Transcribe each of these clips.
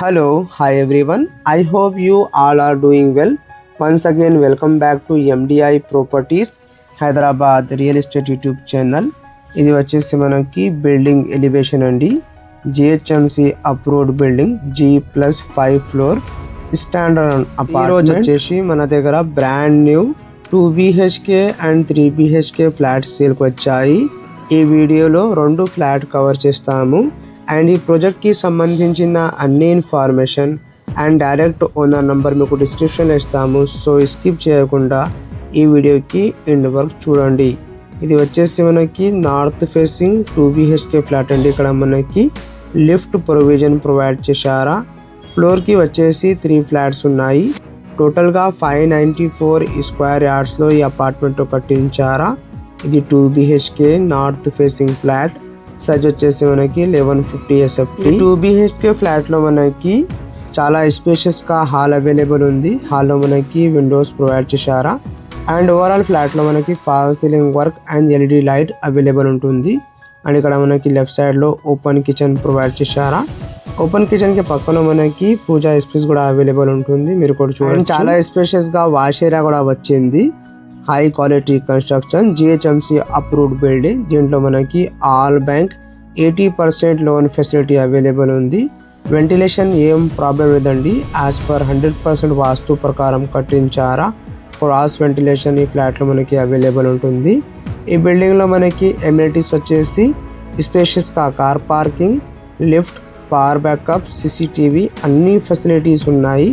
Hello, hi everyone. I hope you all are doing well. Once again, welcome back to MDI Properties Hyderabad Real Estate YouTube channel. ఇది వచ్చేసి మనకి building elevation అండి. GHMC approved building G+5 floor standard apartment వచ్చేసి మన దగ్గర brand new 2 BHK and 3 BHK flats సేల్కి వచ్చాయి. ఈ వీడియోలో 2 ఫ్లాట్ కవర్ చేస్తాము. అండ్ ఈ ప్రాజెక్ట్కి సంబంధించిన అన్ని information and direct owner number మీకు డిస్క్రిప్షన్లో ఇస్తాము. సో స్కిప్ చేయకుండా ఈ వీడియోకి ఎండ్ వరకు చూడండి. ఇది వచ్చేసి మనకి నార్త్ ఫేసింగ్ 2 BHK ఫ్లాట్ అండి. ఇక్కడ మనకి లిఫ్ట్ ప్రొవిజన్ ప్రొవైడ్ చేశారా. ఫ్లోర్కి వచ్చేసి 3 ఫ్లాట్స్ ఉన్నాయి. టోటల్గా 594 స్క్వేర్ యార్డ్స్లో ఈ అపార్ట్మెంట్ కట్టించారా. ఇది 2 BHK north facing flat. Size వచ్చేసి మనకి 1150 SFT. 2 BHK ఫ్లాట్లో మనకి చాలా స్పేషియస్గా హాల్ అవైలబుల్ ఉంది. హాల్లో మనకి విండోస్ ప్రొవైడ్ చేశారా. అండ్ ఓవరాల్ ఫ్లాట్లో మనకి fall ceiling work and LED light available ఉంటుంది. అండ్ ఇక్కడ మనకి లెఫ్ట్ సైడ్లో ఓపెన్ కిచెన్ ప్రొవైడ్ చేశారా. ఓపెన్ కిచెన్కి పక్కన మనకి పూజా స్పేస్ కూడా అవైలబుల్ ఉంటుంది. మీరు కూడా చూడండి, చాలా స్పేషియస్గా వాష్ ఏరియా కూడా వచ్చింది. High quality construction GHMC approved building. దీంట్లో మనకి all bank 80% loan facility available ఉంది. వెంటిలేషన్ ఏం ప్రాబ్లం లేదండి. యాజ్ పర్ 100% వాస్తు ప్రకారం కట్టించారా. క్రాస్ వెంటిలేషన్ ఈ ఫ్లాట్లో మనకి అవైలబుల్ ఉంటుంది. ఈ బిల్డింగ్లో మనకి ఎమ్యూనిటీస్ వచ్చేసి స్పేషియస్గా car parking, lift, power backup, CCTV అన్ని ఫెసిలిటీస్ ఉన్నాయి.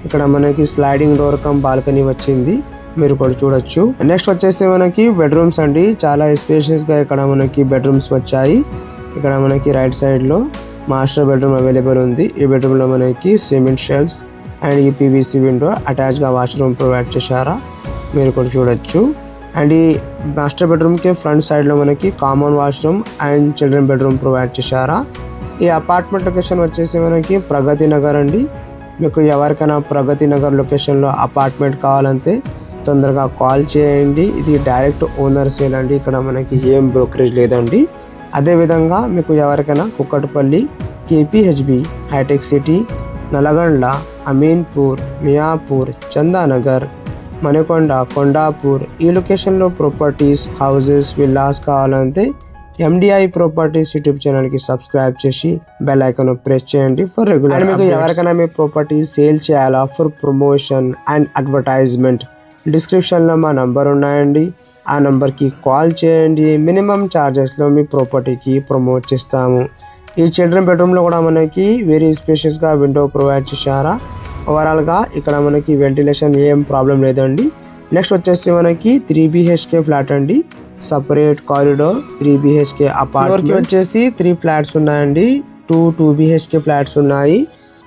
ఇక్కడ మనకి స్లైడింగ్ డోర్ కమ్ బాల్కనీ వచ్చింది. మీరు కూడా చూడొచ్చు. నెక్స్ట్ వచ్చేసి మనకి బెడ్రూమ్స్ అండి. చాలా స్పేషియస్గా ఇక్కడ మనకి బెడ్రూమ్స్ వచ్చాయి. ఇక్కడ మనకి రైట్ సైడ్లో మాస్టర్ బెడ్రూమ్ అవైలబుల్ ఉంది. ఈ బెడ్రూమ్లో మనకి సిమెంట్ షెల్ఫ్స్ అండ్ ఈ PVC విండో అటాచ్గా వాష్రూమ్ ప్రొవైడ్ చేశారా. మీరు కూడా చూడొచ్చు. అండ్ ఈ మాస్టర్ బెడ్రూమ్కి ఫ్రంట్ సైడ్లో మనకి common washroom and children bedroom provide చేశారా. ఈ అపార్ట్మెంట్ లొకేషన్ వచ్చేసి మనకి ప్రగతి నగర్ అండి. మీకు ఎవరికైనా ప్రగతి నగర్ లొకేషన్లో అపార్ట్మెంట్ కావాలంటే తొందరగా కాల్ చేయండి. ఇది డైరెక్ట్ ఓనర్ సేల్ అండి. ఇక్కడ మనకి ఏం బ్రోకరేజ్ లేదండి. అదేవిధంగా మీకు ఎవరికైనా కుక్కట్పల్లి, KPHB, హైటెక్ సిటీ, నల్గొండ, అమీన్పూర్, మియాపూర్, చందానగర్, మణికొండ, కొండాపూర్ ఈ లొకేషన్లో ప్రాపర్టీస్, హౌసెస్, విల్లాస్ కావాలంటే MDI ప్రాపర్టీస్ యూట్యూబ్ ఛానల్కి సబ్స్క్రైబ్ చేసి బెల్ ఐకాన్ ప్రెస్ చేయండి ఫర్ రెగ్యులర్. మీకు ఎవరికైనా మీ ప్రాపర్టీ సేల్ చేయాలా ఫర్ ప్రమోషన్ అండ్ అడ్వర్టైజ్మెంట్, డిస్క్రిప్షన్లో మా నంబర్ ఉన్నాయండి. ఆ నంబర్కి కాల్ చేయండి. మినిమం ఛార్జెస్లో మీ ప్రాపర్టీకి ప్రమోట్ చేస్తాము. ఈ చిల్డ్రన్ బెడ్రూమ్లో కూడా మనకి వెరీ స్పేషియస్గా విండో ప్రొవైడ్ చేశారా. ఓవరాల్గా ఇక్కడ మనకి వెంటిలేషన్ ఏం ప్రాబ్లం లేదండి. నెక్స్ట్ వచ్చేసి మనకి 3 BHK ఫ్లాట్ అండి. సపరేట్ కారిడోర్ 3 BHK అపార్ట్మెంట్ వచ్చేసి 3 ఫ్లాట్స్ ఉన్నాయండి. 2 BHK ఫ్లాట్స్ ఉన్నాయి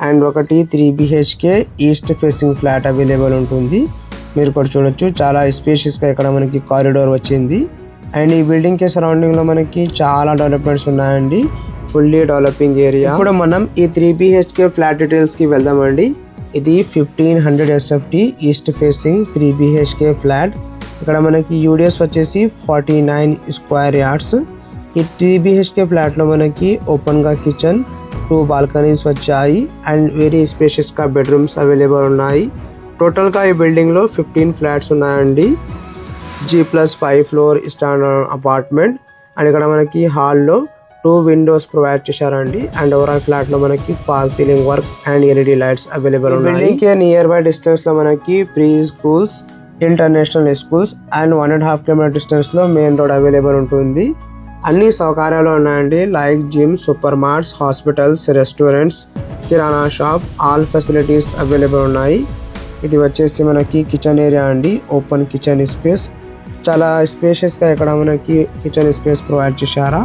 అండ్ ఒకటి 3 BHK east facing flat available ఉంటుంది. మీరు కూడా చూడొచ్చు. చాలా స్పేషియస్గా ఇక్కడ మనకి కారిడోర్ వచ్చింది. అండ్ ఈ బిల్డింగ్కి సరౌండింగ్లో మనకి చాలా డెవలప్మెంట్స్ ఉన్నాయండి. Fully developing area. ఇప్పుడు మనం ఈ 3 BHK ఫ్లాట్ డీటెయిల్స్కి వెళ్దామండి. ఇది 1500 SFT east facing 3 BHK flat. ఇక్కడ మనకి UDS వచ్చేసి 49 స్క్వేర్ యార్డ్స్. ఈ 3 BHK ఫ్లాట్లో మనకి ఓపెన్గా కిచెన్, 2 బాల్కనీస్ వచ్చాయి అండ్ వెరీ స్పేషియస్గా బెడ్రూమ్స్ అవైలబుల్ ఉన్నాయి. టోటల్గా ఈ బిల్డింగ్లో 15 ఫ్లాట్స్ ఉన్నాయండి. G+5 floor standard apartment. And ఇక్కడ మనకి హాల్లో 2 విండోస్ ప్రొవైడ్ చేశారండి. అండ్ ఓవరాల్ ఫ్లాట్లో మనకి fall ceiling work and LED lights available ఉన్నాయి. బిల్డింగ్కి నియర్ బై డిస్టెన్స్లో మనకి pre schools, international schools and 1.5 km డిస్టెన్స్లో మెయిన్ రోడ్ అవైలబుల్ ఉంటుంది. అన్ని సౌకర్యాలు ఉన్నాయండి. Like gym, super marts, hospitals, restaurants, కిరాణా షాప్, ఆల్ ఫెసిలిటీస్ అవైలబుల్ ఉన్నాయి. ఇది వచ్చేసి మనకి కిచెన్ ఏరియా అండి. ఓపెన్ కిచెన్ స్పేస్, చాలా స్పేషియస్గా ఇక్కడ మనకి కిచెన్ స్పేస్ ప్రొవైడ్ చేశారా.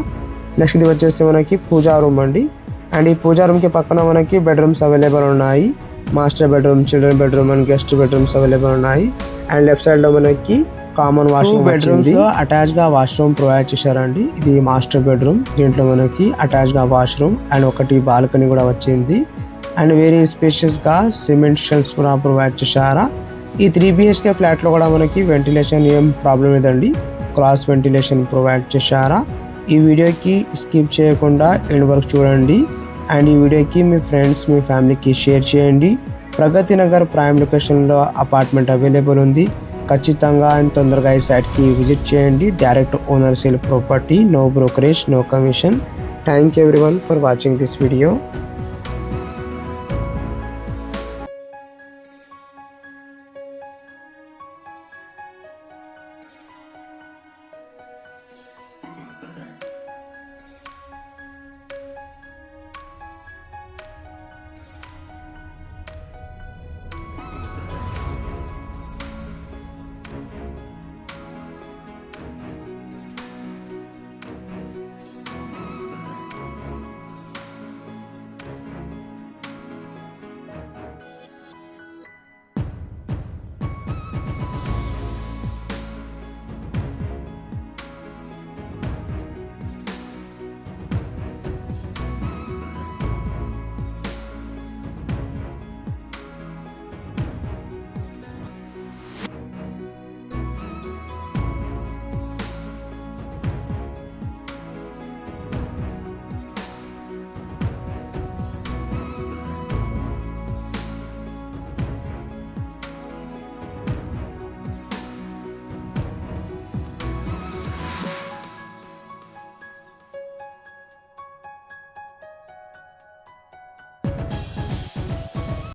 నెక్స్ట్ ఇది వచ్చేసి మనకి పూజా రూమ్ అండి. అండ్ ఈ పూజా రూమ్కి పక్కన మనకి బెడ్రూమ్స్ అవైలబుల్ ఉన్నాయి. Master bedroom, children bedroom and guest bedrooms available ఉన్నాయి. అండ్ లెఫ్ట్ సైడ్లో మనకి కామన్ వాష్రూమ్, బెడ్రూమ్స్ అటాచ్గా వాష్రూమ్ ప్రొవైడ్ చేశారండి. ఇది మాస్టర్ బెడ్రూమ్. దీంట్లో మనకి అటాచ్గా వాష్రూమ్ అండ్ ఒకటి బాల్కనీ కూడా వచ్చింది. అండ్ వెరీ స్పేషియస్గా సిమెంట్ షెల్ఫ్స్ కూడా ప్రొవైడ్ చేశారా. ఈ 3 BHK ఫ్లాట్లో కూడా మనకి వెంటిలేషన్ ఏం ప్రాబ్లం లేదండి. క్రాస్ వెంటిలేషన్ ప్రొవైడ్ చేశారా. ఈ వీడియోకి స్కిప్ చేయకుండా ఎండ్ వరకు చూడండి. అండ్ ఈ వీడియోకి మీ ఫ్రెండ్స్ మీ ఫ్యామిలీకి షేర్ చేయండి. ప్రగతి నగర్ ప్రైమ్ లొకేషన్లో అపార్ట్మెంట్ అవైలబుల్ ఉంది. ఖచ్చితంగా అండ్ తొందరగా ఈ సైట్కి విజిట్ చేయండి. Direct owner sale property, no brokerage, no commission. Thank you everyone for watching this video.